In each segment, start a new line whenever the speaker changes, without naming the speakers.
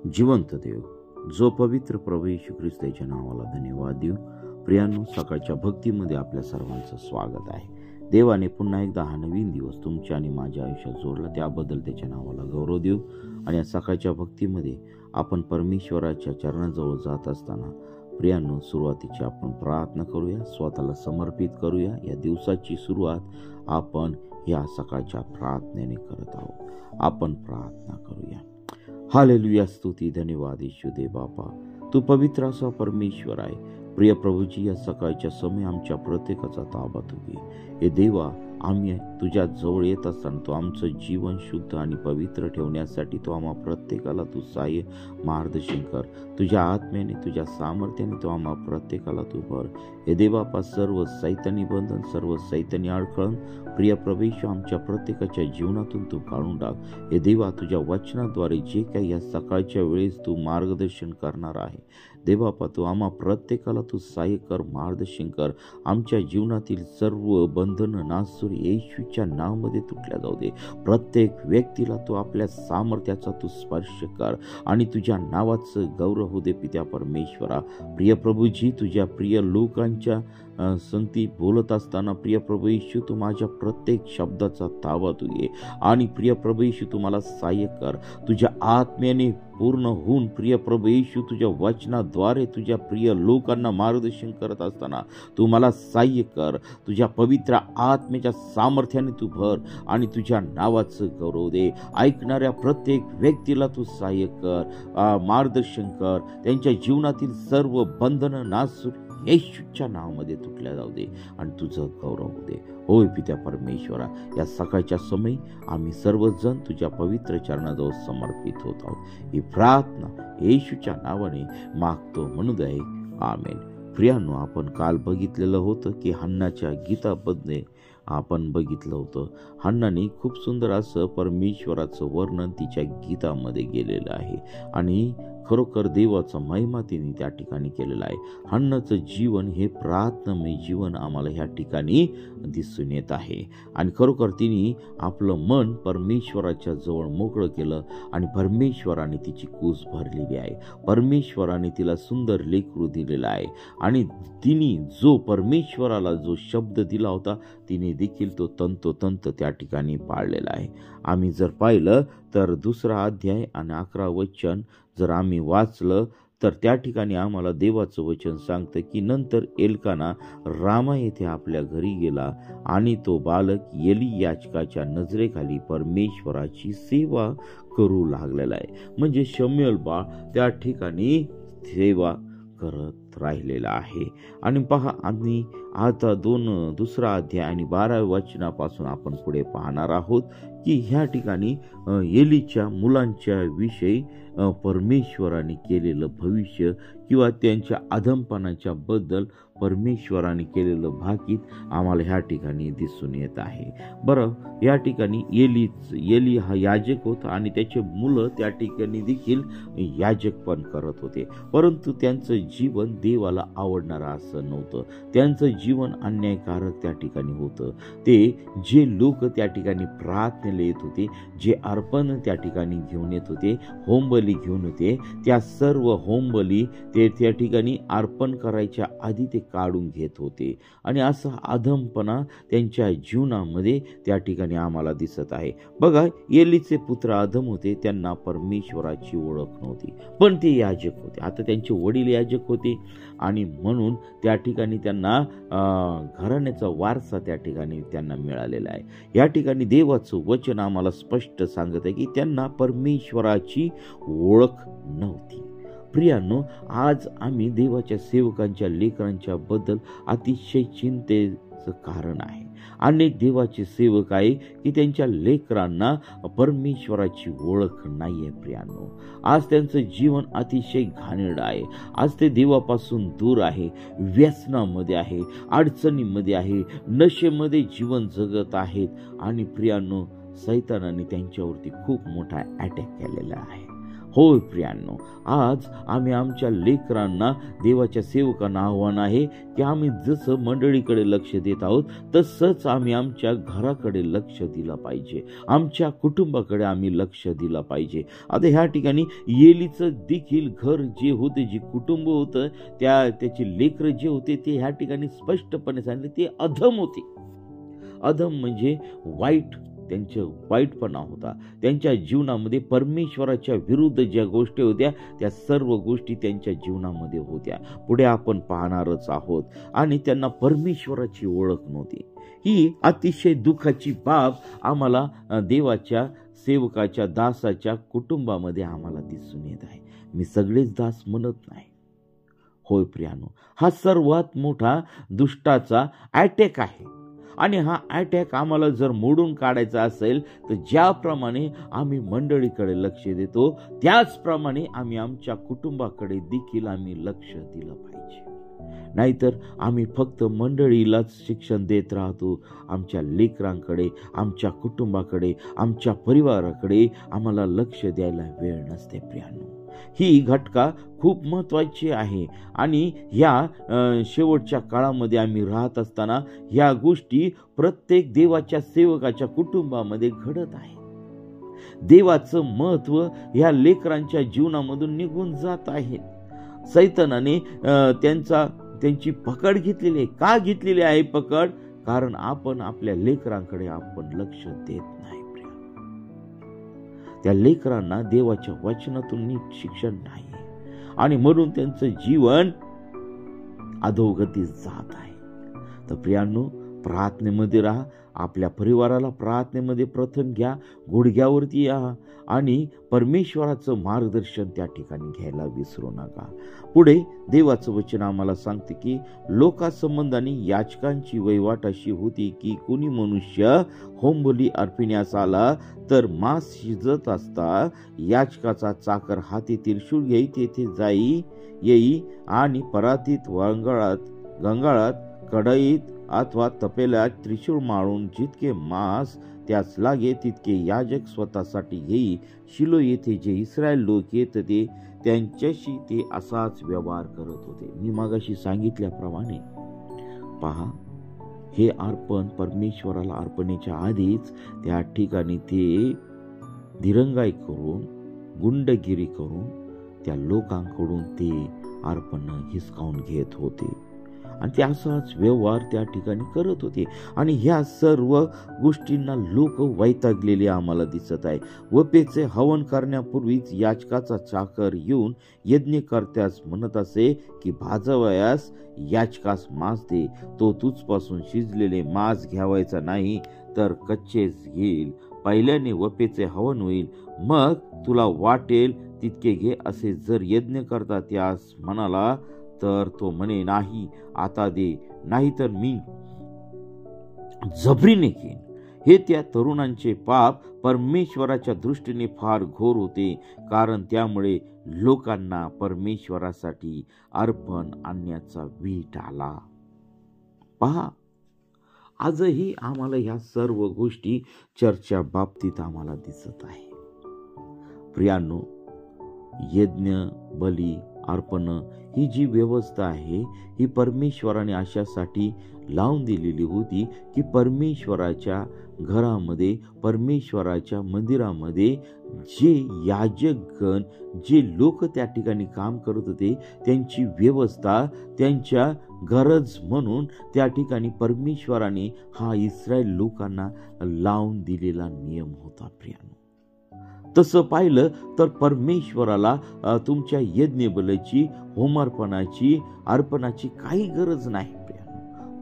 जिवंत देव, जो पवित्र प्रभू येशू ख्रिस्ताच्या नावाला धन्यवाद देऊ. प्रियांनो, सकाळच्या भक्तीमध्ये आपल्या सर्वांचं स्वागत आहे. देवाने पुन्हा एकदा हा नवीन दिवस तुमच्या आणि माझ्या आयुष्यात जोडला, त्याबद्दल त्याच्या नावाला गौरव देऊ. आणि या सकाळच्या भक्तीमध्ये आपण परमेश्वराच्या चरणाजवळ जात असताना प्रियांनो, सुरुवातीची आपण प्रार्थना करूया, स्वतःला समर्पित करूया. या दिवसाची सुरुवात आपण या सकाळच्या प्रार्थनेने करत आहोत. आपण प्रार्थना करूया. हालेलुया, स्तुती, धन्यवाद येशू दे बापा, तू पवित्र असा परमेश्वर आहे. प्रिय प्रभूजी, या सकाळच्या समय आमच्या प्रत्येकाचा ताबा तू घे. हे देवा, आम्ही तुझ्या जवळ येत असताना तू आमचं जीवन शुद्ध आणि पवित्र ठेवण्यासाठी तू आम्हा प्रत्येकाला तू सहाय्य मार्गदर्शन कर. तुझ्या आत्म्याने, तुझ्या सामर्थ्याने तू आम्हा प्रत्येकाला तू भर. हे देवापा, सर्व सैतानी बंधन, सर्व सैतानी अडखळण, प्रिय प्रवेश आमच्या प्रत्येकाच्या जीवनातून तू काढून टाक. हे देवा, तुझ्या वचनाद्वारे जे काही या सकाळच्या वेळेस तू मार्गदर्शन करणार आहे, देवापा तू आम्हा प्रत्येकाला तू सहाय्य कर, मार्गदर्शन कर. आमच्या जीवनातील सर्व बंधनं नासूर येशूच्या नावामध्ये तुटल्या जाऊ दे. प्रत्येक व्यक्तीला तू आपल्या सामर्थ्याचा तू स्पर्श कर आणि तुझ्या नावाचं गौरव होऊ दे. पित्या परमेश्वरा, प्रिय प्रभूजी, तुझ्या प्रिय लोकांच्या संगती बोलत असताना प्रिय प्रभू येशू, तू माझ्या प्रत्येक शब्दाचा ताबा तू घे आणि प्रिय प्रभू येशू तू मला सहाय्य कर. तुझ्या आत्म्याने पूर्ण होऊन प्रिय प्रभू येशू, तुझ्या वचनाद्वारे तुझ्या प्रिय लोकांना मार्गदर्शन करत असताना तू मला सहाय्य कर. तुझ्या पवित्र आत्म्याच्या सामर्थ्याने तू भर आणि तुझ्या नावाचं गौरव दे. ऐकणाऱ्या प्रत्येक व्यक्तीला तू सहाय्य कर, मार्गदर्शन कर. त्यांच्या जीवनातील सर्व बंधनं नासूर येशूच्या नावामध्ये तुटल्या जाऊ दे आणि तुझं गौरव होऊ दे. होय पित्या परमेश्वरा, या सकाळच्या समय आम्ही सर्वजण तुझ्या पवित्र चरणाजवळ समर्पित होत आहोत. ही प्रार्थना येशूच्या नावाने मागतो म्हणू दे, आमेन. प्रियांनो, आपण काल बघितलेलं होतं की हन्नाच्या गीतामध्ये आपण बघितलं होतं. हन्नाने खूप सुंदर असं परमेश्वराचं वर्णन तिच्या गीतामध्ये गेलेलं आहे आणि खरोखर देवाचा महिमा तिने त्या ठिकाणी केलेला आहे. हन्नाचं जीवन हे प्रार्थनामय जीवन आम्हाला ह्या ठिकाणी दिसून येत आहे आणि खरोखर तिने आपलं मन परमेश्वराच्या जवळ मोकळं केलं आणि परमेश्वराने तिची कूस भरलेली आहे. परमेश्वराने तिला सुंदर लेकरू दिलेला आहे आणि तिने जो परमेश्वराला जो शब्द दिला होता तिने देखील तो तंतोतंत त्या ठिकाणी पाळलेला आहे. आम्ही जर पाहिलं तर 2 अध्याय आणि 11 वचन जर आम्ही वाचलं तर त्या ठिकाणी आम्हाला देवाचं वचन सांगतं की नंतर एल्काना रामा येथे आपल्या घरी गेला आणि तो बालक एली याजकाच्या नजरेखाली परमेश्वराची सेवा करू लागलेला आहे. म्हणजे शमूएल बाळ त्या ठिकाणी सेवा करत राहिलेला आहे. आणि पहा, आम्ही आता 2 अध्याय आणि 12 वचनापासून आपण पुढे पाहणार आहोत की ह्या ठिकाणी एलीच्या मुलांच्या विषयी परमेश्वराने केलेलं भविष्य किंवा त्यांच्या अधमपणाच्या बद्दल परमेश्वराने केलेलं भाकीत आम्हाला ह्या ठिकाणी दिसून येत आहे. बरं, या ठिकाणी एली हा याजक होता आणि त्याचे मुलं त्या ठिकाणी देखील याजक पण करत होते, परंतु त्यांचं जीवन देवाला आवडणारं असं नव्हतं. त्यांचं जीवन अन्यायकारक त्या ठिकाणी होतं. ते जे लोक त्या ठिकाणी प्रार्थनेला येत होते, जे अर्पण त्या ठिकाणी घेऊन येत होते, होमबली घेऊन होते, त्या सर्व होमबली ते त्या ठिकाणी अर्पण करायच्या आधी ते काढून घेत होते आणि असा अधमपणा त्यांच्या जीवनामध्ये त्या ठिकाणी आम्हाला दिसत आहे. बघा, एलीचे पुत्र अधम होते, त्यांना परमेश्वराची ओळख नव्हती, पण ते याजक होते. आता त्यांचे वडील याजक होते आणि म्हणून त्या ठिकाणी त्यांना घराण्याचा वारसा त्या ठिकाणी त्यांना मिळालेला आहे. या ठिकाणी देवाचं वचन आम्हाला स्पष्ट सांगत आहे की त्यांना परमेश्वराची ओळख नव्हती. प्रियांनो, आज आम्ही देवाच्या सेवकांच्या लेकरांच्या बद्दल अतिशय चिंतेचं कारण आहे. अनेक देवाचे सेवक आहे की त्यांच्या लेकरांना परमेश्वराची ओळख नाही आहे. प्रियांनो, आज त्यांचं जीवन अतिशय घाणेरडं आहे. आज ते देवापासून दूर आहे, व्यसनामध्ये आहे, अडचणीमध्ये आहे, नशेमध्ये जीवन जगत आहेत आणि प्रियांनो, सैतानाने त्यांच्यावरती खूप मोठा अटॅक केलेला आहे. होय प्रियांनो, आज आम्ही आमच्या लेकरांना, देवाच्या सेवकांना आव्हान आहे की आम्ही जसं मंडळीकडे लक्ष देत आहोत तसंच आम्ही आमच्या घराकडे लक्ष दिलं पाहिजे, आमच्या कुटुंबाकडे आम्ही लक्ष दिलं पाहिजे. आता ह्या ठिकाणी एलीचं देखील घर जे होते, जे कुटुंब होतं, त्याचे लेकर जे होते ते ह्या ठिकाणी स्पष्टपणे सांगितले ते अधम होते. अधम म्हणजे वाईट, त्यांचा वाईटपणा होता. त्यांच्या जीवनामध्ये परमेश्वराच्या विरुद्ध ज्या गोष्टी होत्या त्या सर्व गोष्टी त्यांच्या जीवनामध्ये होत्या. पुढे आपण पाहणारच आहोत. आणि त्यांना परमेश्वराची ओळख नव्हती. ही अतिशय दुःखाची बाब आम्हाला देवाच्या सेवकाच्या, दासाच्या कुटुंबामध्ये आम्हाला दिसून येत आहे. मी सगळेच दास म्हणत नाही. होय प्रियानो, हा सर्वात मोठा दुष्टाचा अटॅक आहे. आणि हा अटॅक आम्हाला जर मोडून काढायचा असेल तर ज्याप्रमाणे आम्ही मंडळीकडे लक्ष देतो त्याचप्रमाणे आम्ही आमच्या कुटुंबाकडे देखील आम्ही लक्ष दिलं पाहिजे. नाहीतर आम्ही फक्त मंडळीलाच शिक्षण देत राहतो. आमच्या लेकरांकडे, आमच्या कुटुंबाकडे, आमच्या परिवाराकडे आम्हाला लक्ष द्यायला वेळ नसते. प्रियांनो, ही घटका खूप महत्वाची आहे. आणि ह्या शेवटच्या काळामध्ये आम्ही राहत असताना ह्या गोष्टी प्रत्येक देवाच्या सेवकाच्या कुटुंबामध्ये घडत आहे. देवाचं महत्व ह्या लेकरांच्या जीवनामधून निघून जात आहे. सैतानाने त्यांची पकड घेतलेली आहे. का घेतलेली आहे पकड? कारण आपण आपल्या लेकरांकडे आपण लक्ष देत नाही. त्या लेकरांना देवाच्या वचनातून नीट शिक्षण नाही आणि म्हणून त्यांचं जीवन अधोगतीत जात आहे. तर प्रियांनो, प्रार्थनेमध्ये राहा. आपल्या परिवाराला प्रार्थनेमध्ये प्रथम घ्या, गुडघ्यावरती या आणि परमेश्वराचं मार्गदर्शन त्या ठिकाणी घ्यायला विसरू नका. पुढे देवाचं वचन आम्हाला सांगते की लोकासंबंधाने याचकांची वहिवाट अशी होती की कोणी मनुष्य होमबली अर्पिण्यास आला तर मांस शिजत असता याचकाचा चाकर हाती त्रिशूळ घेई तेथे येई आणि परातीत, गंगाळात, कढईत अथवा तपेल्यात त्रिशूळ माळून जितके मांस त्यास लागे तितके याजक स्वतःसाठी घेई. शिलो येथे जे इस्रायल लोक येत ते त्यांच्याशी ते असाच व्यवहार करत होते. मी मागाशी सांगितल्याप्रमाणे पहा, हे अर्पण परमेश्वराला अर्पणेच्या आधीच त्या ठिकाणी ते दिरंगाई करून, गुंडगिरी करून त्या लोकांकडून ते अर्पण हिसकावून घेत होते आणि ते असाच व्यवहार त्या ठिकाणी करत होते. आणि ह्या सर्व गोष्टींना लोक वैतागलेले आम्हाला दिसत आहे. वपेचे हवन करण्यापूर्वीच याचकाचा चाकर येऊन यज्ञकर्त्यास म्हणत असे की भाजवयास याचकास मांस दे. तो तुझपासून शिजलेले मांस घ्यावायचा नाही तर कच्चेच घेईल. पहिल्याने वपेचे हवन होईल, मग तुला वाटेल तितके घे. असे जर यज्ञकर्ता त्यास म्हणाला तर तो म्हणे नाही आता दे, नाहीतर मी जबरीने घेईन. हे त्या तरुणांचे पाप परमेश्वराच्या दृष्टीने फार घोर होते, कारण त्यामुळे लोकांना परमेश्वरासाठी अर्पण आणण्याचा वीट आला. पहा, आजही आम्हाला ह्या सर्व गोष्टी चर्चा बाबतीत आम्हाला दिसत आहे. प्रियांनो, यज्ञ, बली, अर्पण ही जी व्यवस्था आहे ही परमेश्वराने अशासाठी लावून दिलेली होती की परमेश्वराच्या घरामध्ये, परमेश्वराच्या मंदिरामध्ये जे याजकगण, जे लोक त्या ठिकाणी काम करत होते त्यांची व्यवस्था, त्यांच्या गरज म्हणून त्या ठिकाणी परमेश्वराने हा इस्रायल लोकांना लावून दिलेला नियम होता. प्रियांनो, तसं पाहिलं तर परमेश्वराला तुमच्या यज्ञबलीची, होमार्पणाची, अर्पणाची काही गरज नाही.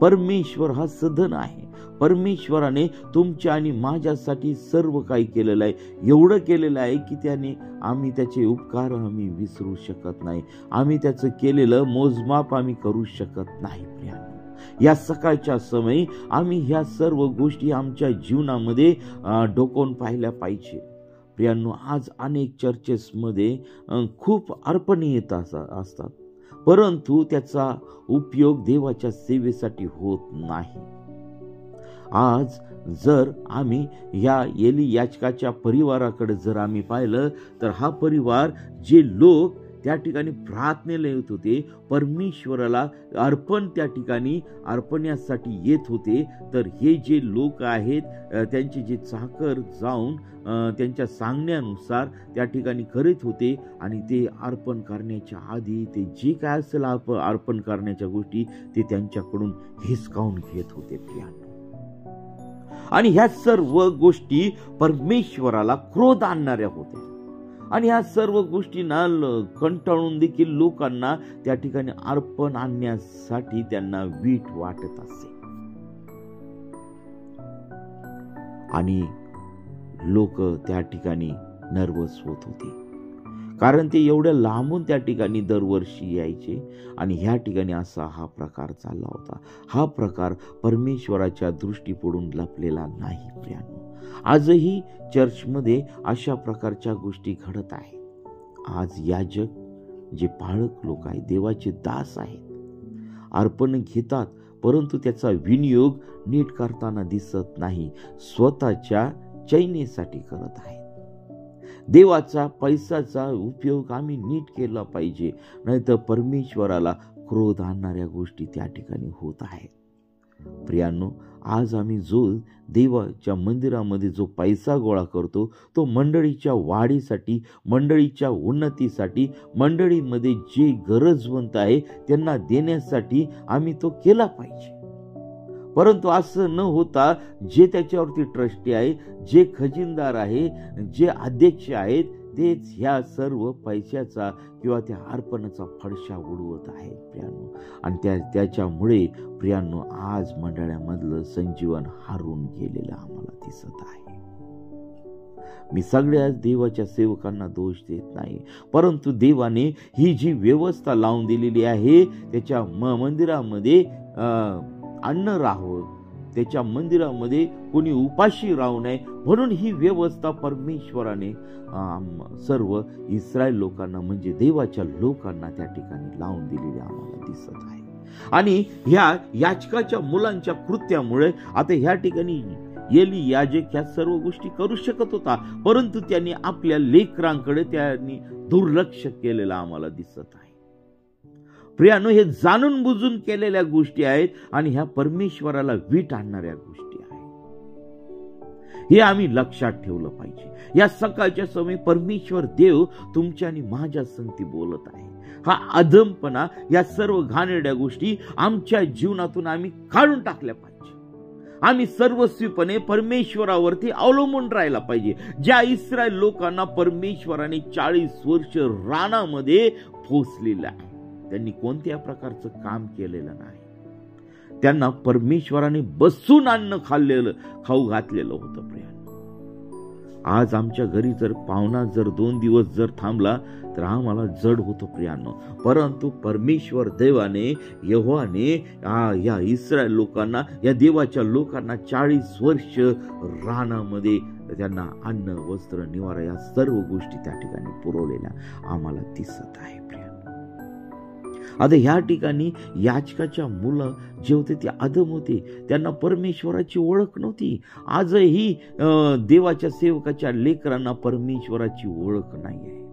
परमेश्वर हा सधन आहे. परमेश्वराने तुमच्या आणि माझ्यासाठी सर्व काही केलेलं आहे. एवढं केलेलं आहे की त्याने आम्ही त्याचे उपकार आम्ही विसरू शकत नाही. आम्ही त्याचं केलेलं मोजमाप आम्ही करू शकत नाही. प्रियांनो, या सकाळच्या समयी आम्ही ह्या सर्व गोष्टी आमच्या जीवनामध्ये डोकावून पाहिल्या पाहिजे. प्रियांनो, आज अनेक चर्चेसमध्ये खूप अर्पणे येत असतात, परंतु त्याचा उपयोग देवाच्या सेवेसाठी होत नाही. आज जर आम्ही या एली याजकाच्या परिवाराकडे जर आम्ही पाहिलं तर हा परिवार, जे लोक त्या ठिकाणी प्रार्थनेला येत होते, परमेश्वराला अर्पण त्या ठिकाणी अर्पण्यासाठी येत होते, तर हे जे लोक आहेत त्यांचे जे चाकर जाऊन त्यांच्या सांगण्यानुसार त्या ठिकाणी करीत होते आणि ते अर्पण करण्याच्या आधी ते जे काय असेल अर्पण करण्याच्या गोष्टी ते त्यांच्याकडून हिसकावून घेत होते प्रियांनो. आणि ह्या सर्व गोष्टी परमेश्वराला क्रोध आणणाऱ्या होत्या आणि ह्या सर्व गोष्टींना कंटाळून देखील लोकांना त्या ठिकाणी अर्पण आणण्यासाठी त्यांना वीट वाटत असे. आणि लोक त्या ठिकाणी नर्वस होत होते, कारण ते एवढ्या लांबून त्या ठिकाणी दरवर्षी यायचे आणि ह्या ठिकाणी असा हा प्रकार चालला होता. हा प्रकार परमेश्वराच्या दृष्टीपुढून लपलेला नाही प्रियांनो. आजही चर्चमध्ये अशा प्रकारच्या गोष्टी घडत आहेत. आज याजक, जे पाळक लोक आहेत, देवाचे दास आहेत, अर्पण घेतात, परंतु त्याचा विनियोग नीट करताना दिसत नाही. स्वतःच्या चैनीसाठी करत आहेत. देवाचा पैशाचा उपयोग आम्ही नीट केला पाहिजे, नाहीतर परमेश्वराला क्रोध आणणाऱ्या गोष्टी त्या ठिकाणी होत आहेत. प्रियांनो, आज आम्ही जो देवाच्या मंदिरामध्ये जो पैसा गोळा करतो, तो मंडळीच्या वाढीसाठी, मंडळीच्या उन्नतीसाठी, मंडळीमध्ये जे गरजवंत आहे त्यांना देण्यासाठी आम्ही तो केला पाहिजे. परंतु असं न होता जे त्याच्यावरती ट्रस्टी आहे, जे खजिनदार आहे, जे अध्यक्ष आहेत, तेच ह्या सर्व पैशाचा किंवा त्या अर्पणाचा फडशा उडवत आहेत प्रियांनो. आणि त्याच्यामुळे प्रियांनो आज मंडळामधलं संजीवन हारून गेलेलं आम्हाला दिसत आहे. मी सगळ्या देवाच्या सेवकांना दोष देत नाही, परंतु देवाने ही जी व्यवस्था लावून दिलेली आहे, त्याच्या मंदिरामध्ये अन्न राहावं, त्याच्या मंदिरामध्ये कोणी उपाशी राहू नये, म्हणून ही व्यवस्था परमेश्वराने सर्व इस्रायल लोकांना, म्हणजे देवाच्या लोकांना त्या ठिकाणी लावून दिलेली आम्हाला दिसत आहे. आणि ह्या याजकाच्या मुलांच्या कृत्यामुळे आता ह्या ठिकाणी एली याजक ह्या सर्व गोष्टी करू शकत होता, परंतु त्यांनी आपल्या लेकरांकडे त्यांनी दुर्लक्ष केलेलं आम्हाला दिसत आहे. प्रियांनो, हे जाणून बुजून केलेल्या गोष्टी आहेत आणि ह्या परमेश्वराला वीट आणणाऱ्या गोष्टी आहेत. हे आम्ही लक्षात ठेवलं पाहिजे. या सकाळच्या समय परमेश्वर देव तुमच्या आणि माझ्या संगती बोलत आहे. हा अधमपणा, या सर्व घाणेरड्या गोष्टी आमच्या जीवनातून आम्ही काढून टाकल्या पाहिजे. आम्ही सर्वस्वीपणे परमेश्वरावरती अवलंबून राहायला पाहिजे. ज्या इस्रायल लोकांना परमेश्वराने 40 वर्ष रानामध्ये पोसलेलं आहे, त्यांनी कोणत्या प्रकारचं काम केलेलं नाही. त्यांना परमेश्वराने बसून अन्न खाऊ घातलेलं होतं प्रियांनो. आज आमच्या घरी जर पाहुणा जर 2 दिवस जर थांबला तर आम्हाला जड होतं प्रियांनो, परंतु परमेश्वर देवाने, यहोवाने या इस्रायल लोकांना, या देवाच्या लोकांना 40 वर्ष रानामध्ये त्यांना अन्न, वस्त्र, निवारा या सर्व गोष्टी त्या ठिकाणी पुरवलेल्या आम्हाला दिसत आहे प्रियांनो. आता ह्या ठिकाणी याजकाच्या मुलं जे होते ते अधम होते, त्यांना परमेश्वराची ओळख नव्हती. आजही देवाच्या सेवकाच्या लेकरांना परमेश्वराची ओळख नाही आहे.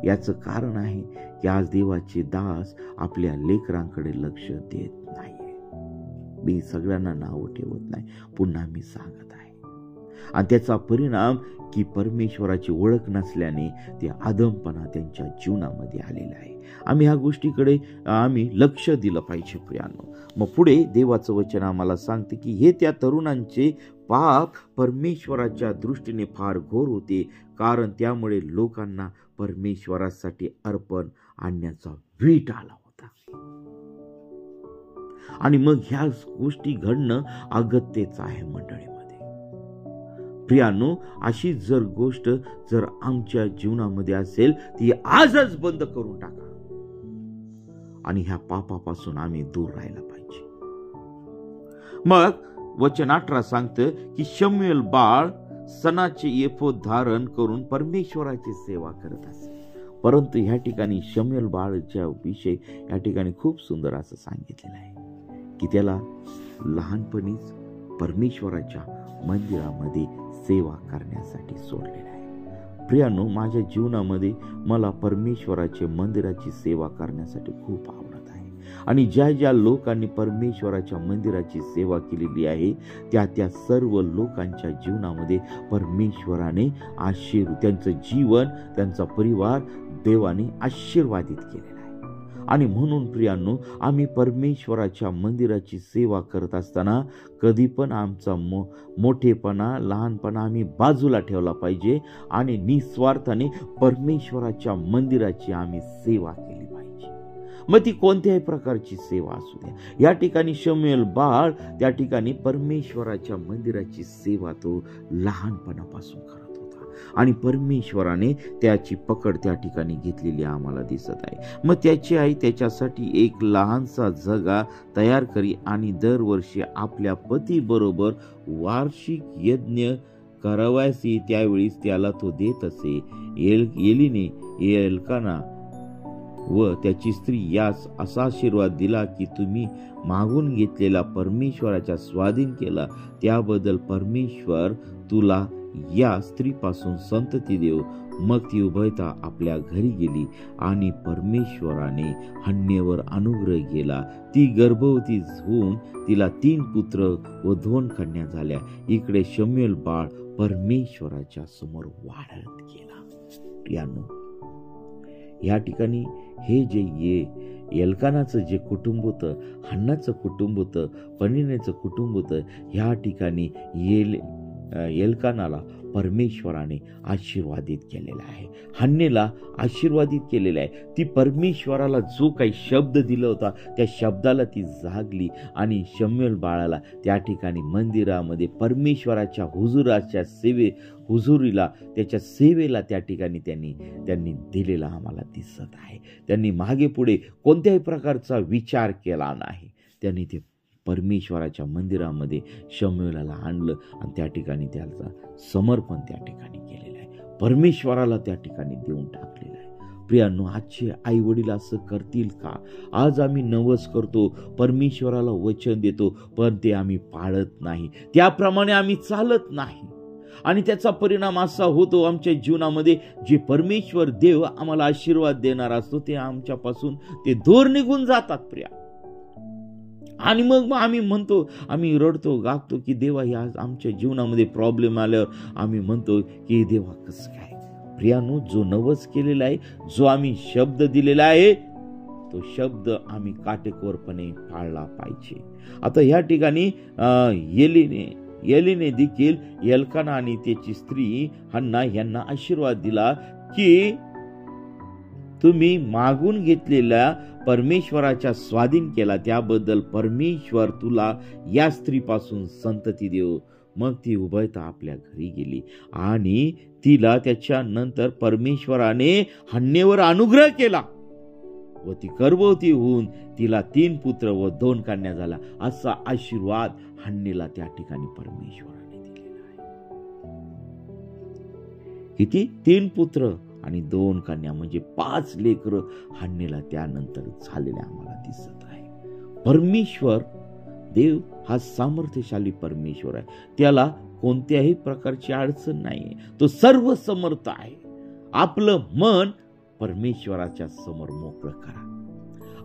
याचं कारण आहे की आज देवाचे दास आपल्या लेकरांकडे लक्ष देत नाहीये. मी सगळ्यांना नाव ठेवत नाही, पुन्हा मी सांगत आहे. आणि त्याचा परिणाम की परमेश्वराची ओळख नसल्याने ते अधमपणा त्यांच्या जीवनामध्ये आलेला आहे. आम्ही ह्या गोष्टीकडे आम्ही लक्ष दिलं पाहिजे प्रियांनो. मग पुढे देवाचं वचन आम्हाला सांगते की हे त्या तरुणांचे पाप परमेश्वराच्या दृष्टीने फार घोर होते, कारण त्यामुळे लोकांना परमेश्वरासाठी अर्पण आणण्याचा वीट आला होता. आणि मग ह्या गोष्टी घडणं अगत्यच आहे मंडळीमध्ये. प्रियांनो, अशी जर गोष्ट जर आमच्या जीवनामध्ये असेल ती आजच बंद करून टाका आणि ह्या पापापासून आम्ही दूर राहायला पाहिजे. मग वचन 18 सांगतं की शमूएल बाळ सणाचे एफोद धारण करून परमेश्वराची सेवा करत असे. परंतु ह्या ठिकाणी शमूएल बाळच्या विषय या ठिकाणी खूप सुंदर असं सांगितलेलं आहे की त्याला लहानपणीच परमेश्वराच्या मंदिरामध्ये सेवा करण्यासाठी सोडलेलं आहे. प्रियानो, माझ्या जीवनामध्ये मला परमेश्वराच्या मंदिराची सेवा करण्यासाठी खूप आवडत आहे. आणि ज्या ज्या लोकांनी परमेश्वराच्या मंदिराची सेवा केलेली आहे त्या सर्व लोकांच्या जीवनामध्ये परमेश्वराने त्यांचं जीवन, त्यांचा परिवार देवाने आशीर्वादित केलेला आहे. आणि म्हणून प्रियांनो, आम्ही परमेश्वराच्या मंदिराची सेवा करत असताना कधी पण आमचा मोठेपणा, लहानपणा आम्ही बाजूला ठेवला पाहिजे आणि निस्वार्थाने परमेश्वराच्या मंदिराची आम्ही सेवा केली पाहिजे. मग ती कोणत्याही प्रकारची सेवा असू द्या. या ठिकाणी शमूएल बाळ त्या ठिकाणी परमेश्वराच्या मंदिराची सेवा तो लहानपणापासून करत होता आणि परमेश्वराने त्याची पकड त्या ठिकाणी घेतलेली आम्हाला दिसत आहे. मग त्याची आई त्याच्यासाठी एक लहानसा जगा तयार करी आणि दरवर्षी आपल्या पती बरोबर वार्षिक यज्ञ करावयासी त्यावेळीस त्याला तो देत असे. एलीने एल्काना व त्याची स्त्री यास असा आशीर्वाद दिला की तुम्ही मागून घेतलेला परमेश्वराच्या स्वाधीन केला, त्याबद्दल परमेश्वर तुला या स्त्रीपासून संतती देव. मग ती उभयता आपल्या घरी गेली आणि परमेश्वराने हन्नेवर अनुग्रह केला. ती गर्भवती होऊन तिला 3 पुत्र व 2 कन्या झाल्या. इकडे शमूएल बाळ परमेश्वराच्या समोर वाढत गेला. प्रियांनो, या ठिकाणी हे जे एल्कानाचं जे कुटुंब होतं, हन्नाचं कुटुंब होतं, पनिन्नेचं कुटुंब होतं, ह्या ठिकाणी एल्कानाला परमेश्वराने आशीर्वादित केलेला आहे. हन्नेला आशीर्वादित केलेला आहे. ती परमेश्वराला जो काही शब्द दिला होता त्या शब्दाला ती जागली आणि शमूएल बाळाला त्या ठिकाणी मंदिरामध्ये परमेश्वराच्या हुजुरीला त्याच्या सेवेला त्या ठिकाणी त्यांनी दिलेला आम्हाला दिसत आहे. त्यांनी मागे पुढे कोणत्याही प्रकारचा विचार केला नाही. त्यांनी ते परमेश्वराच्या मंदिरामध्ये शमूएलाला आणलं आणि त्या ठिकाणी त्याचं समर्पण त्या ठिकाणी केलेलं आहे. परमेश्वराला त्या ठिकाणी देऊन टाकलेलं आहे. प्रियांनो, आजचे आई वडील असं करतील का? आज आम्ही नवस करतो, परमेश्वराला वचन देतो, पण ते आम्ही पाळत नाही, त्याप्रमाणे आम्ही चालत नाही आणि त्याचा परिणाम असा होतो आमच्या जीवनामध्ये जे परमेश्वर देव आम्हाला आशीर्वाद देणार असतो ते आमच्यापासून ते दूर निघून जातात. प्रिया, आणि मग आम्ही म्हणतो, आम्ही रडतो, गागतो की देवा या आमच्या जीवनामध्ये प्रॉब्लेम आल्यावर आम्ही म्हणतो की देवा कसं काय. प्रियानो, जो नवस केलेला आहे, जो आम्ही शब्द दिलेला आहे, तो शब्द आम्ही काटेकोरपणे पाळला पाहिजे. आता ह्या ठिकाणी एलीने देखील एल्काना आणि त्याची स्त्री हन्ना यांना आशीर्वाद दिला की तुम्ही मागून घेतलेल्या परमेश्वराच्या स्वाधीन केला, त्याबद्दल परमेश्वर तुला या स्त्रीपासून संतती देव. मग ती उभयता आपल्या घरी गेली आणि तिला त्याच्यानंतर परमेश्वराने हन्नेवर अनुग्रह केला व ती गर्भवती होऊन तिला 3 पुत्र व 2 कन्या झाल्या. असा आशीर्वाद हन्नेला त्या ठिकाणी परमेश्वराने दिलेला आहे. किती? 3 पुत्र आणि 2 कन्या म्हणजे 5 लेकरं हन्नेला त्यानंतर झालेले आम्हाला दिसत आहे. परमेश्वर देव हा सामर्थ्यशाली परमेश्वर आहे. त्याला कोणत्याही प्रकारची अडचण नाही. तो सर्व समर्थ आहे. आपलं मन परमेश्वराच्या समोर मोकळं करा,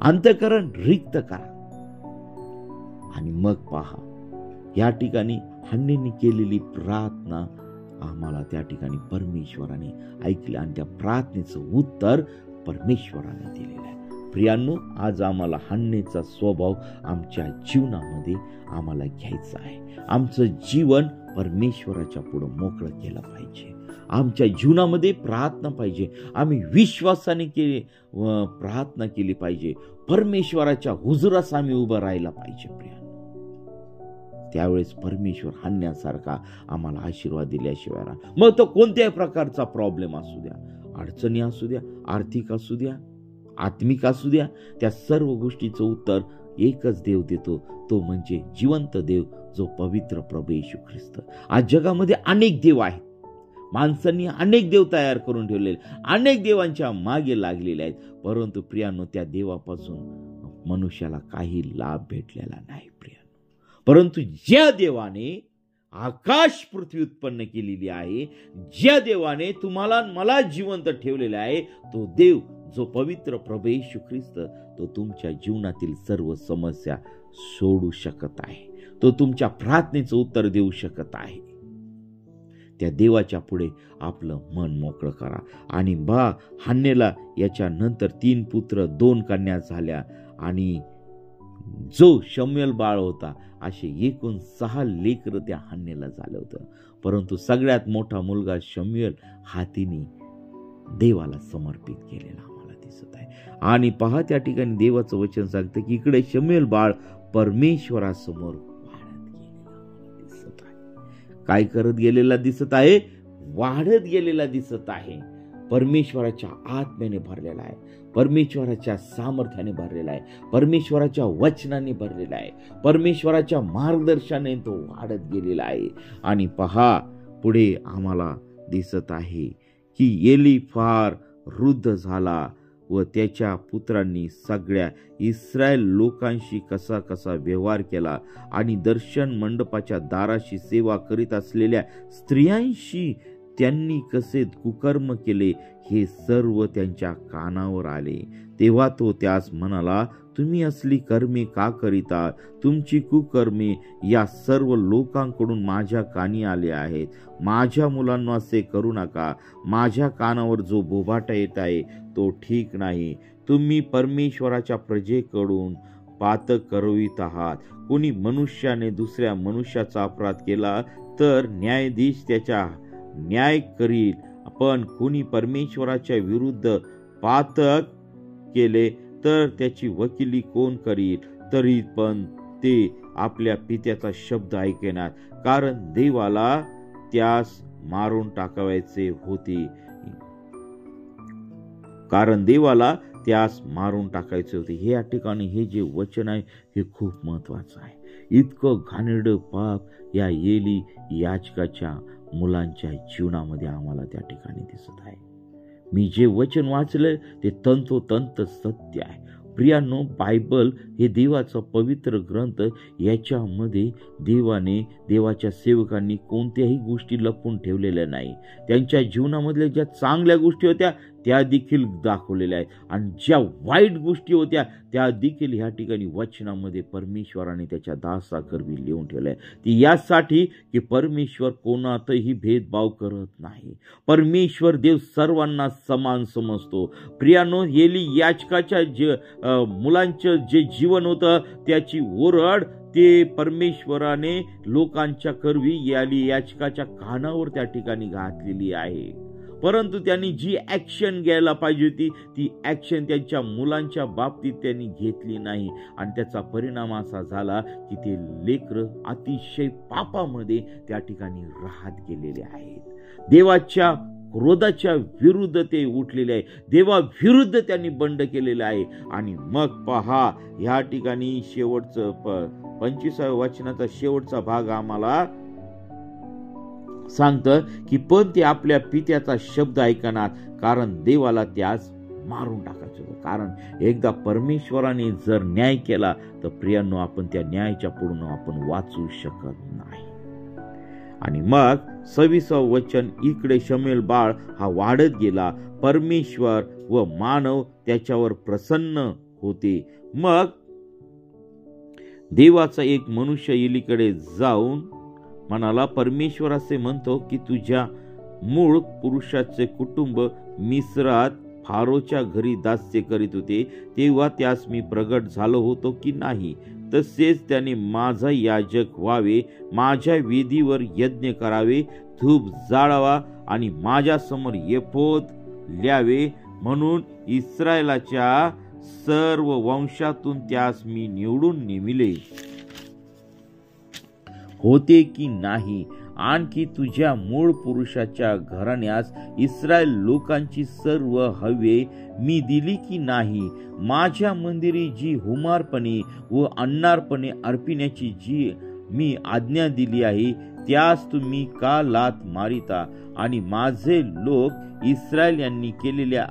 अंतःकरण रिक्त करा आणि मग पहा, या ठिकाणी हन्नेने केलेली प्रार्थना आम्हाला त्या ठिकाणी परमेश्वराने ऐकलं आणि त्या प्रार्थनेचं उत्तर परमेश्वराने दिलेलं आहे. प्रियांनो, आज आम्हाला हन्नेचा स्वभाव आमच्या जीवनामध्ये आम्हाला घ्यायचा आहे. आमचं जीवन परमेश्वराच्या पुढे मोकळं केलं पाहिजे. आमच्या जीवनामध्ये प्रार्थना पाहिजे. आम्ही विश्वासाने प्रार्थना केली पाहिजे. परमेश्वराच्या हुजुरास आम्ही उभं राहायला पाहिजे. प्रियांनो, त्यावेळेस परमेश्वर हन्न्यासारखा आम्हाला आशीर्वाद दिल्याशिवाय मग तो कोणत्याही प्रकारचा प्रॉब्लेम असू द्या, अडचणी असू द्या, आर्थिक असू द्या, आत्मिक असू द्या, त्या सर्व गोष्टीचं उत्तर एकच देव देतो, तो म्हणजे जिवंत देव, जो पवित्र प्रभू येशू ख्रिस्त. आज जगामध्ये अनेक देव आहेत. माणसांनी अनेक देव तयार करून ठेवलेले, अनेक देवांच्या मागे लागलेले आहेत, परंतु प्रियांनो त्या देवापासून मनुष्याला काही लाभ भेटलेला नाही. प्रियांनो, परंतु ज्या देवाने आकाश पृथ्वी उत्पन्न केलेली आहे, ज्या देवाने तुम्हाला मला जिवंत ठेवलेला आहे, तो देव जो पवित्र प्रभू येशू ख्रिस्त, तो तुमच्या जीवनातील सर्व समस्या सोडू शकत आहे. तो तुमच्या प्रार्थनेचं उत्तर देऊ शकत आहे. त्या देवाच्या पुढे आपलं मन मोकळं करा. आणि हन्नेला याच्या नंतर 3 पुत्र 2 कन्या झाल्या आणि जो शमूएल बाळ होता असे एकूण 6 लेकरं त्या हन्नेला झालं होतं. परंतु सगळ्यात मोठा मुलगा शमूएल हा तिने देवाला समर्पित केलेला आम्हाला दिसत आहे. आणि पहा त्या ठिकाणी देवाचं वचन सांगतं की इकडे शमूएल बाळ परमेश्वरासमोर वाढत गेलेला दिसत आहे. काय करत गेलेला दिसत आहे? वाढत गेलेला दिसत आहे. परमेश्वराच्या आत्म्याने भरलेला आहे, परमेश्वराच्या सामर्थ्याने भरलेला आहे, परमेश्वराच्या वचनाने भरलेला आहे, परमेश्वराच्या मार्गदर्शनाने तो वाढत गेलेला आहे. आणि पहा पुढे आम्हाला दिसत आहे की एली फार वृद्ध झाला व त्याच्या पुत्रांनी सगळ्या इस्रायल लोकांशी कसा कसा व्यवहार केला आणि दर्शन मंडपाच्या दाराशी सेवा करीत असलेल्या स्त्रियांशी त्यांनी कसे कुकर्म केले हे सर्व त्यांच्या कानावर आले. तेव्हा तो त्यास म्हणाला, तुम्ही असली कर्मे का करीता? तुमची कुकर्मे या सर्व लोकांकडून माझ्या कानी आले आहेत. माझ्या मुलांना असे करू नका. माझ्या कानावर जो बोभाटा येत आहे तो ठीक नाही. तुम्ही परमेश्वराच्या प्रजेकडून पातक करवित आहात. कोणी मनुष्याने दुसऱ्या मनुष्याचा अपराध केला तर न्यायाधीश त्याचा न्याय करील, पण कोणी परमेश्वराच्या विरुद्ध पातक केले तर त्याची वकिली कोण करील? तरी पण ते आपल्या पित्याचा शब्द ऐकणार, कारण देवाला त्यास मारून टाकायचे होते. हे या ठिकाणी हे जे वचन आहे हे खूप महत्वाचं आहे. इतकं घाणेरडं पाप या एली याजकाच्या मुलांच्या जीवनामध्ये आम्हाला त्या ठिकाणी दिसत आहे. मी जे वचन वाचले ते तंतोतंत सत्य आहे. प्रियांनो, बायबल हे देवाचा पवित्र ग्रंथ. याच्यामध्ये देवाच्या सेवकांनी कोणत्याही गोष्टी लपवून ठेवलेल्या नाही. त्यांच्या जीवनामधल्या ज्या चांगल्या गोष्टी होत्या त्या देखील दाखवलेल्या आहेत आणि ज्या वाईट गोष्टी होत्या त्या देखील ह्या ठिकाणी वचनामध्ये परमेश्वराने त्याच्या दासाकरवी लिहून ठेवलंय. ती यासाठी की परमेश्वर कोणातही भेदभाव करत नाही. परमेश्वर देव सर्वांना समान समजतो. प्रियानो, एली याजकाच्या मुलांचं जे जीवन होतं त्याची ओरड ते परमेश्वराने लोकांच्या करवी एली याजकाच्या कानावर त्या ठिकाणी घातलेली आहे. परंतु त्यांनी जी ऍक्शन घ्यायला पाहिजे होती ती ऍक्शन त्यांच्या मुलांच्या बाबतीत त्यांनी घेतली नाही आणि त्याचा परिणाम असा झाला की ते लेकरं अतिशय पापामध्ये त्या ठिकाणी राहत गेलेले आहेत. देवाच्या क्रोधाच्या विरुद्ध ते उठलेले आहे. देवाविरुद्ध त्यांनी बंड केलेलं आहे. आणि मग पहा ह्या ठिकाणी शेवटचं 25व्या वचनाचा शेवटचा भाग आम्हाला सांगतं की पण ते आपल्या पित्याचा शब्द ऐकणार, कारण देवाला त्यास मारून टाकायचं होतं. कारण एकदा परमेश्वराने जर न्याय केला तर प्रियांनो आपण त्या न्यायाच्या पुढून आपण वाचू शकत नाही. आणि मग 26वं वचन, इकडे शमूएल बाळ हा वाढत गेला, परमेश्वर व मानव त्याच्यावर प्रसन्न होते. मग देवाचा एक मनुष्य एलीकडे जाऊन म्हणाला, परमेश्वर असे म्हणतो की तुझ्या मूळ पुरुषाचे कुटुंब मिस्रात फारोच्या घरी दास्य करीत होते तेव्हा त्यास मी प्रगट झालो होतो की नाही? तसेच त्याने माझा याजक व्हावे, माझ्या वेदीवर यज्ञ करावे, धूप जाळावा आणि माझ्या समोर एफोद ल्यावे, म्हणून इस्रायलाच्या सर्व वंशातून त्यास मी निवडून नेमिले होते की नाही? आणखी तुझ्या मूळ पुरुषाच्या घराण्यास इस्रायल लोकांची सर्व हवे मी दिली की नाही? माझ्या मंदिरी जी हुमारपणे व अन्नार्पणे अर्पिण्याची जी मी आज्ञा दिली आहे त्यास तुम्ही का लाथ मारिता? आणि माझे लोक इस्रायल यांनी केलेल्या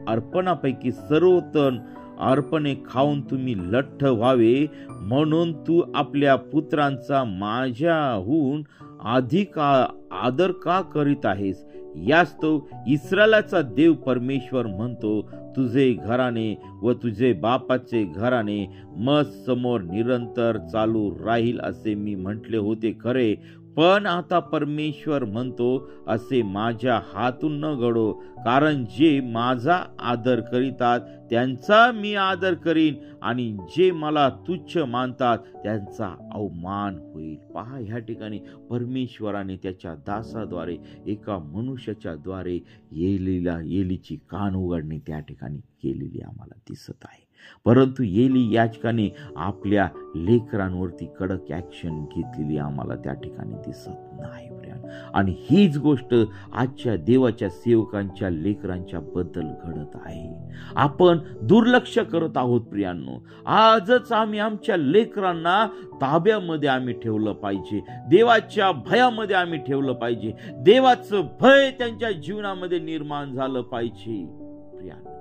अर्पणापैकी सर्वोत्तम अर्पणे खाऊन तुम्ही लठ्ठ व्हावे, म्हणून तू आपल्या पुत्रांचा माझ्याहून अधिक आदर का करीत आहेस? यास्तव इस्रायलाचा देव परमेश्वर म्हणतो, तुझे घराणे व तुझे बापाचे घराणे मज समोर निरंतर चालू राहील असे मी म्हटले होते खरे, पण आता परमेश्वर म्हणतो, असे माझ्या हातून न घडो, कारण जे माझा आदर करीतात त्यांचा मी आदर करीन, आणि जे मला तुच्छ मानतात त्यांचा अवमान होईल. पहा, ह्या ठिकाणी परमेश्वराने त्याच्या दासाद्वारे, एका मनुष्याच्या द्वारे एलीची कान उघडणी त्या ठिकाणी केलेली आम्हाला दिसत आहे. परंतु एली याचकाने आपल्या लेकरांवरती कडक ऍक्शन घेतलेली आम्हाला त्या ठिकाणी दिसत नाही प्रियानो. आणि हीच गोष्ट आजच्या देवाच्या सेवकांच्या लेकरांच्या बद्दल घडत आहे. आपण दुर्लक्ष करत आहोत प्रियांनो. आजच आम्ही आमच्या लेकरांना ताब्यामध्ये आम्ही ठेवलं पाहिजे, देवाच्या भयामध्ये आम्ही ठेवलं पाहिजे, देवाचं भय त्यांच्या जीवनामध्ये निर्माण झालं पाहिजे प्रियांनो.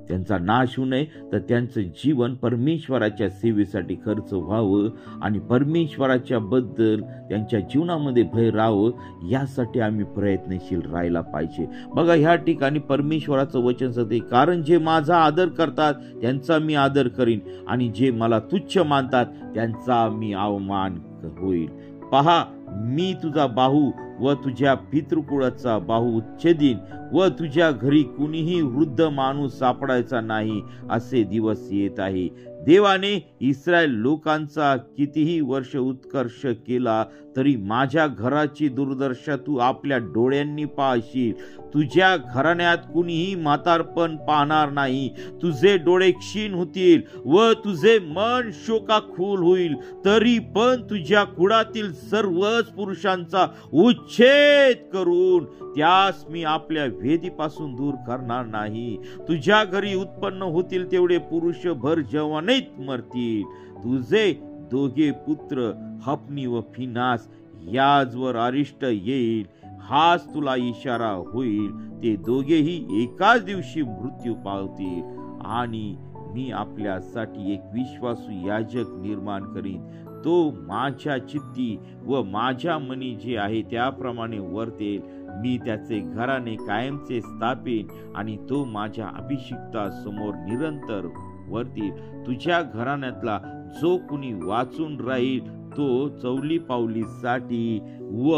त्यांचा नाश होऊ नये, तर त्यांचं जीवन परमेश्वराच्या सेवेसाठी खर्च व्हावं आणि परमेश्वराच्या बद्दल त्यांच्या जीवनामध्ये भय राहावं, यासाठी आम्ही प्रयत्नशील राहायला पाहिजे. बघा, ह्या ठिकाणी परमेश्वराचं वचन सांगते, कारण जे माझा आदर करतात त्यांचा मी आदर करीन, आणि जे मला तुच्छ मानतात त्यांचा मी अवमान होईल. पहा, मी तुझा बाहू व तुझ्या पितृकुळाचा बाहू उच्छेदीन, व तुझ्या घरी कुणीही वृद्ध माणूस सापडायचा नाही, असे दिवस येत आहे. देवाने इस्रायल लोकांचा कितीही वर्ष उत्कर्ष केला तरी माझ्या घराची दुर्दशा तू आपल्या डोळ्यांनी पाहशील. तुझ्या घराण्यात कुणीही म्हातारपण पाहणार नाही. तुझे डोळे क्षीण होतील व तुझे मन शोकाकुल होईल, तरी पण तुझ्या कुळातील सर्वच पुरुषांचा उच्छेद करून त्यास मी आपल्या वेदीपासून दूर करणार नाही. तुझ्या घरी उत्पन्न होतील तेवढे पुरुष भर जवानीत मरतील. तुझे दोघे पुत्र हफनी व फिनास याजवर अरिष्ट येईल. हाच तुला इशारा होईल. ते दोघेही एकाच दिवशी मृत्यू पावतील, आणि मी आपल्यासाठी एक विश्वासू याजक निर्माण करीन. तो माझ्या चित्ती व माझ्या मनी जे आहे त्याप्रमाणे वर्तेल. मी त्याचे घराणे कायमचे स्थापेन, आणि तो माझ्या अभिषिक्ता समोर निरंतर वर्तील. तुझ्या घराण्यातला जो कुणी वाचून राहील तो चवली पावलीसाठी व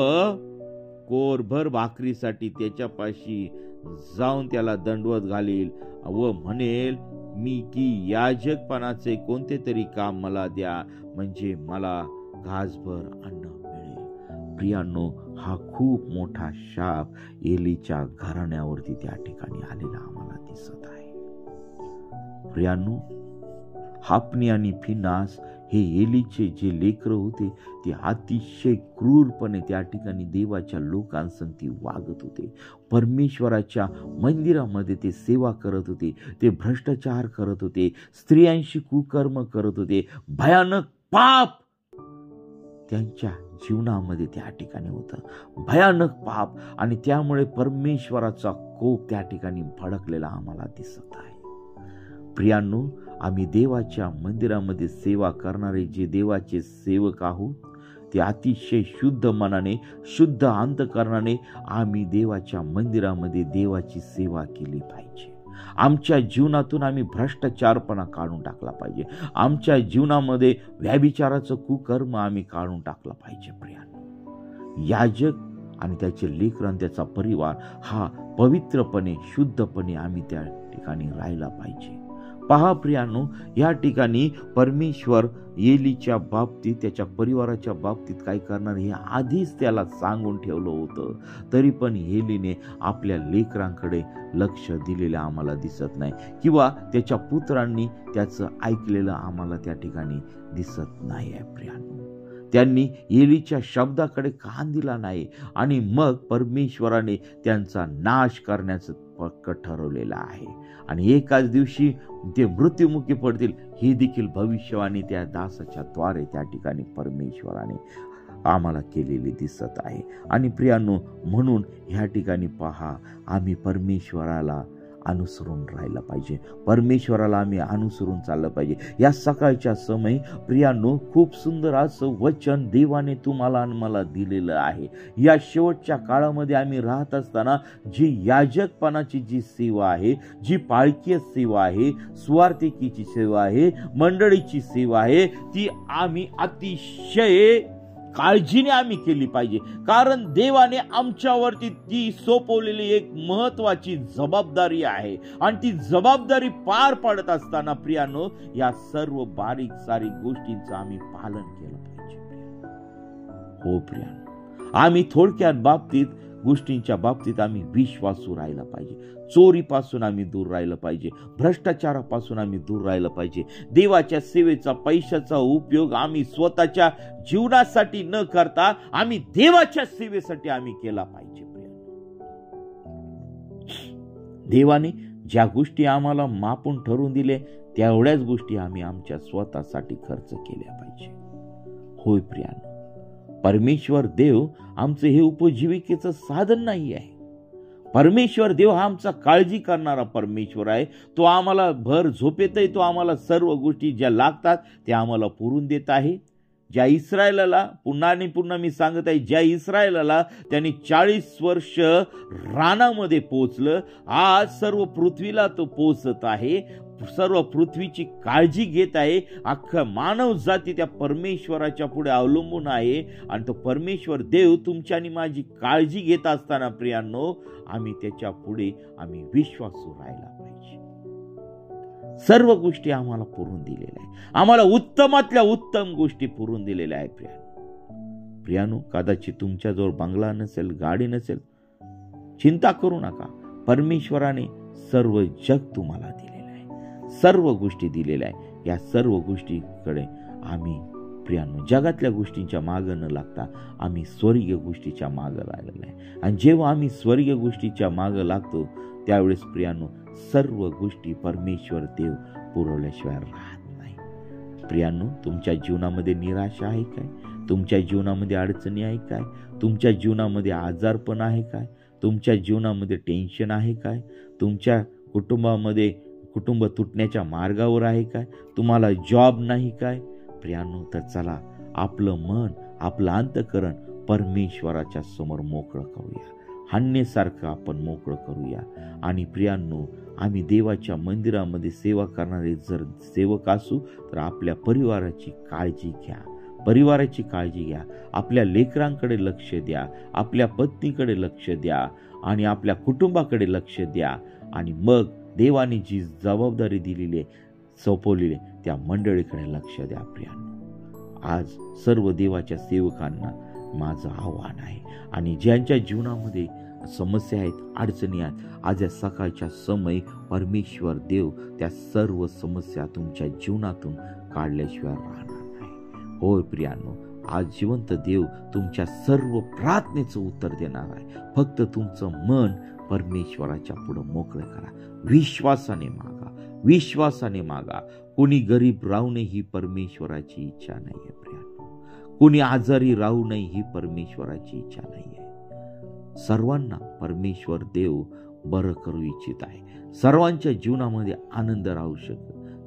कोरभर भाकरीसाठी त्याच्यापाशी जाऊन त्याला दंडवत घालील व म्हणेल, मी की याजकपणाचे कोणते तरी काम मला द्या, म्हणजे मला घासभर अन्न मिळेल. प्रियांनो, हा खूप मोठा शाप एलीच्या घराण्यावरती त्या ठिकाणी आलेला आम्हाला दिसत आहे. प्रियांनो, हाफनी आणि फिनास हे एलीचे जे लेकर होते ते अतिशय क्रूरपणे त्या ठिकाणी देवाच्या लोकांसंगती वागत होते. परमेश्वराच्या मंदिरामध्ये ते सेवा करत होते, ते भ्रष्टाचार करत होते, स्त्रियांशी कुकर्म करत होते. भयानक पाप त्यांच्या जीवनामध्ये त्या ठिकाणी होतं, भयानक पाप. आणि त्यामुळे परमेश्वराचा कोप त्या ठिकाणी भडकलेला आम्हाला दिसत आहे. प्रियांनो, आम्ही देवाच्या मंदिरामध्ये सेवा करणारे जे देवाचे सेवक आहोत, ते अतिशय शुद्ध मनाने, शुद्ध अंतःकरणाने आम्ही देवाच्या मंदिरामध्ये देवाची सेवा केली पाहिजे. आमच्या जीवनातून आम्ही भ्रष्टाचारपणा काढून टाकला पाहिजे. आमच्या जीवनामध्ये व्यभिचाराचं कुकर्म आम्ही काढून टाकला पाहिजे. प्रियांनो, याजक आणि त्याचे लेकरं आणि त्याचा परिवार हा पवित्रपणे, शुद्धपणे आम्ही त्या ठिकाणी राहायला पाहिजे. पहा प्रियांनो, या ठिकाणी परमेश्वर एलीच्या बाबतीत, त्याच्या परिवाराच्या बाबतीत काय करणार हे आधीच त्याला सांगून ठेवलं होतं. तरी पण एलीने आपल्या लेकरांकडे लक्ष दिलेलं आम्हाला दिसत नाही, किंवा त्याच्या पुत्रांनी त्याचं ऐकलेलं आम्हाला त्या ठिकाणी दिसत नाही आहे. प्रियांनो, त्यांनी एलीच्या शब्दाकडे कान दिला नाही, आणि मग परमेश्वराने त्यांचा नाश करण्याचं पक्क ठरवलेलं आहे. आणि एकाच दिवशी ते मृत्युमुखी पडतील, ही देखील भविष्यवाणी त्या दासाच्या द्वारे त्या ठिकाणी परमेश्वराने आम्हाला केलेली दिसत आहे. आणि प्रियांनो, म्हणून ह्या ठिकाणी पहा, आम्ही परमेश्वराला अनुसरून राहिलं पाहिजे, परमेश्वराला आम्ही अनुसरून चाललं पाहिजे. या सकाळच्या समय प्रियांनो, खूप सुंदर असं वचन देवाने तुम्हाला आणि मला दिलेलं आहे. या शेवटच्या काळामध्ये आम्ही राहत असताना जी याजकपणाची जी सेवा आहे, जी पाळकीय सेवा आहे, स्वार्थिकीची सेवा आहे, मंडळीची सेवा आहे, ती आम्ही अतिशय काळजीने आम्ही केली पाहिजे. कारण देवाने आमच्यावरती ती सोपवलेली एक महत्वाची जबाबदारी आहे आणि ती जबाबदारी पार पाडत असताना प्रियांनो, या सर्व बारीक सारीक गोष्टींचं आम्ही पालन केलं पाहिजे. हो प्रियांनो, आम्ही थोडक्यात गोष्टींच्या बाबतीत आम्ही विश्वासू राहिला पाहिजे. चोरीपासून आम्ही दूर राहिलं पाहिजे, भ्रष्टाचारापासून आम्ही दूर राहिलं पाहिजे. देवाच्या सेवेचा, पैशाचा उपयोग आम्ही स्वतःच्या जीवनासाठी न करता आम्ही देवाच्या सेवेसाठी आम्ही केला पाहिजे. देवाने ज्या गोष्टी आम्हाला मापून ठरवून दिले तेवढ्याच गोष्टी आम्ही आमच्या स्वतःसाठी खर्च केल्या पाहिजे. होय प्रियांनो, परमेश्वर देव आमचे हे उपजीविकेचं साधन नाही आहे. परमेश्वर देव हा आमचा काळजी करणारा परमेश्वर आहे. तो आम्हाला भर झोपेतही तो आम्हाला सर्व गोष्टी ज्या लागतात त्या आम्हाला पुरवून देत आहे. ज्या इस्रायलाला, पुन्हा मी सांगत आहे, ज्या इस्रायलाला त्यांनी 40 वर्ष रानामध्ये पोचलं, आज सर्व पृथ्वीला तो पोचत आहे, सर्व पृथ्वीची काळजी घेत आहे. अख्खा मानव जाती त्या परमेश्वराच्या पुढे अवलंबून आहे आणि तो परमेश्वर देव तुमच्या आणि माझी काळजी घेत असताना प्रियांनो, आम्ही त्याच्या पुढे आम्ही विश्वासू राहायला पाहिजे. सर्व गोष्टी आम्हाला पुरवून दिलेल्या आहे, आम्हाला उत्तमातल्या उत्तम गोष्टी पुरवून दिलेल्या आहे. प्रियांनो, कदाचित तुमच्याजवळ बंगला नसेल, गाडी नसेल, चिंता करू नका. परमेश्वराने सर्व जग तुम्हाला दिलेलं आहे, सर्व गोष्टी दिलेल्या आहे. या सर्व गोष्टीकडे आम्ही प्रियांनो जगातल्या गोष्टींच्या मागं न लागता आम्ही स्वर्गीय गोष्टीच्या मागं लागलेलं आहे. आणि जेव्हा आम्ही स्वर्गीय गोष्टीच्या मागं लागतो त्यावेळेस प्रियांनो सर्व गोष्टी परमेश्वर देव पुरवल्याशिवाय राहत नाही. प्रियांनो, तुमच्या जीवनामध्ये निराशा आहे काय? तुमच्या जीवनामध्ये अडचणी आहे काय? तुमच्या जीवनामध्ये आजारपण आहे काय? तुमच्या जीवनामध्ये टेन्शन आहे काय? तुमच्या कुटुंबामध्ये कुटुंब तुटण्याच्या मार्गावर आहे काय? तुम्हाला जॉब नाही काय? प्रियांनो, तर चला आपलं मन, आपलं अंतःकरण परमेश्वराच्या समोर मोकळं करूया. हन्नेसारखं आपण मोकळं करूया. आणि प्रियांनो, आम्ही देवाच्या मंदिरामध्ये सेवा करणारे जर सेवक असू तर आपल्या परिवाराची काळजी घ्या, परिवाराची काळजी घ्या. आपल्या लेकरांकडे लक्ष द्या, आपल्या पत्नीकडे लक्ष द्या आणि आपल्या कुटुंबाकडे लक्ष द्या. आणि मग देवाने जी जबाबदारी दिलेली आहे, सोपवलेली त्या मंडळीकडे लक्ष द्या. प्रियांनो, आज सर्व देवाच्या सेवकांना माझं आव्हान आहे आणि ज्यांच्या जीवनामध्ये समस्या आहेत, अडचणी आहेत, आज या सकाळच्या समय परमेश्वर देव त्या सर्व समस्या तुमच्या जीवनातून काढल्याशिवाय राहणार नाही. होय प्रियांनो, आज जिवंत देव तुमच्या सर्व प्रार्थनेचं उत्तर देणार आहे. फक्त तुमचं मन परमेश्वराच्या पुढे मोकळं करा, विश्वासाने मागा, विश्वासाने मागा. कोणी गरीब राहू नये ही परमेश्वराची इच्छा नाहीये प्रियांनो. कोणी आजारी राहू नये ही परमेश्वराची इच्छा नाहीये. सर्वांना परमेश्वर देव बरं करू इच्छित आहे, सर्वांच्या जीवनामध्ये आनंद राहू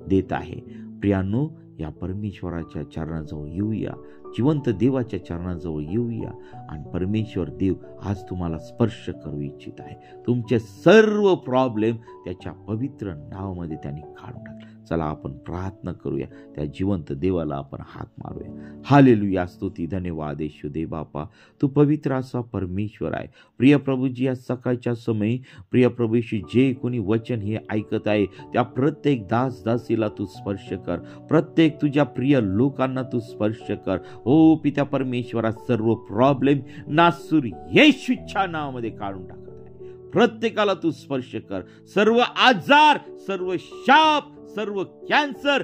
देत आहे. प्रियांनो, या परमेश्वराच्या चरणाजवळ येऊया, जिवंत देवाच्या चरणाजवळ येऊया आणि परमेश्वर देव आज तुम्हाला स्पर्श करू इच्छित आहे. तुमचे सर्व प्रॉब्लेम त्याच्या पवित्र नावामध्ये त्यांनी काढून टाकले. चला आपण प्रार्थना करूया, त्या जिवंत देवाला आपण हाक मारूया. हालेलुया, स्तुती, धन्यवाद येशू दे बापा, तू पवित्र असा परमेश्वर आहे. प्रिय प्रभूजी, या सकाळच्या समयी प्रिय प्रभूशी जे कोणी वचन हे ऐकत आहे त्या प्रत्येक दास दासीला तू स्पर्श कर, प्रत्येक तुझ्या प्रिय लोकांना तू स्पर्श कर. ओ पिता परमेश्वरा, सर्व प्रॉब्लेम नासूर येशूच्या नावामध्ये काढून टाकत आहे. प्रत्येकाला तू स्पर्श कर. सर्व आजार, सर्व शाप, सर्व कॅन्सर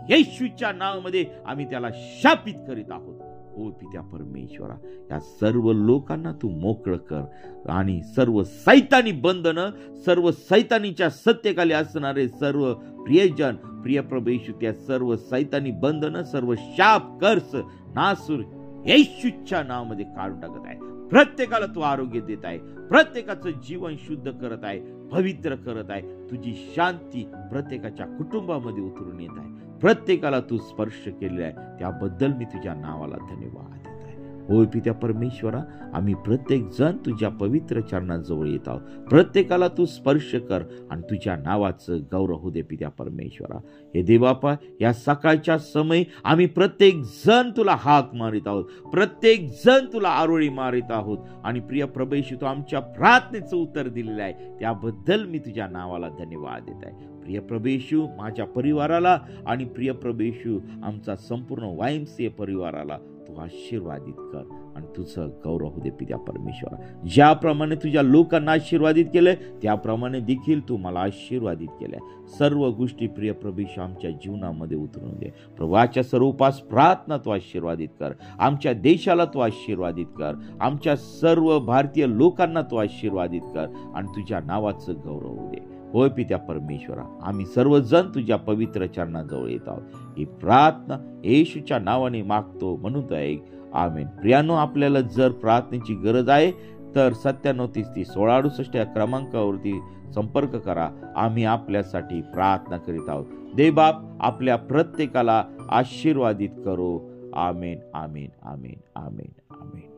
येशूच्या नावामध्ये आम्ही त्याला शापित करीत आहोत. ओ पित्या परमेश्वरा, या सर्व लोकांना तू मोकळं कर आणि सर्व सैतानी बंधनं, सर्व सैतानीच्या सत्तेखाली असणारे सर्व प्रियजन, प्रिय प्रभू येशू, त्या सर्व सैतानी बंधनं, सर्व शाप, कर्स नासूर येशूच्या नावामध्ये काढून टाकत आहे. प्रत्येकाला तू आरोग्य देत आहे, प्रत्येकाचं जीवन शुद्ध करत आहे. पवित्र करत आहे. तुझी शांती प्रत्येकाच्या कुटुंबामध्ये उतरून येत आहे. प्रत्येकाला तू स्पर्श केलेला आहे, त्याबद्दल मी तुझ्या नावाला धन्यवाद देत आहे. होय पित्या परमेश्वरा, आम्ही प्रत्येक जण तुझ्या पवित्र चरणाजवळ येत आहोत. प्रत्येकाला तू स्पर्श कर आणि तुझ्या नावाचं गौरव होऊ दे पित्या परमेश्वरा. हे देवापा, या सकाळच्या समय आम्ही प्रत्येक जण तुला हाक मारित आहोत, प्रत्येक जण तुला आरोळी मारित आहोत. आणि प्रिय प्रभू येशू, तू आमच्या प्रार्थनेचं उत्तर दिलेलं आहे, त्याबद्दल मी तुझ्या नावाला धन्यवाद देत आहे. प्रिय प्रभू येशू, माझ्या परिवाराला आणि प्रिय प्रभू येशू, आमचा संपूर्ण YMCA परिवाराला तू आशीर्वादित कर आणि तुझं गौरव होऊ दे पित्या परमेश्वरा. ज्याप्रमाणे तुझ्या लोकांना आशीर्वादित केलंय, त्याप्रमाणे देखील तू मला आशीर्वादित केलंय. सर्व गोष्टी प्रिय प्रभू येशू आमच्या जीवनामध्ये उतरून दे. प्रभूच्या सर्व उपास प्रार्थना तू आशीर्वादित कर. आमच्या देशाला तू आशीर्वादित कर. आमच्या सर्व भारतीय लोकांना तू आशीर्वादित कर आणि तुझ्या नावाचं गौरव होऊ दे. होय पित्या परमेश्वरा, आम्ही सर्वजण तुझ्या पवित्र चरणाजवळ येत आहोत. ही प्रार्थना येशूच्या नावाने मागतो म्हणून तो ऐक. आमेन. प्रियानो, आपल्याला जर प्रार्थनेची गरज आहे तर 97331668 या क्रमांकावरती संपर्क करा. आम्ही आपल्यासाठी प्रार्थना करीत आहोत. देवबाप आपल्या प्रत्येकाला आशीर्वादित करो. आमेन, आमेन, आमेन, आमेन, आमेन.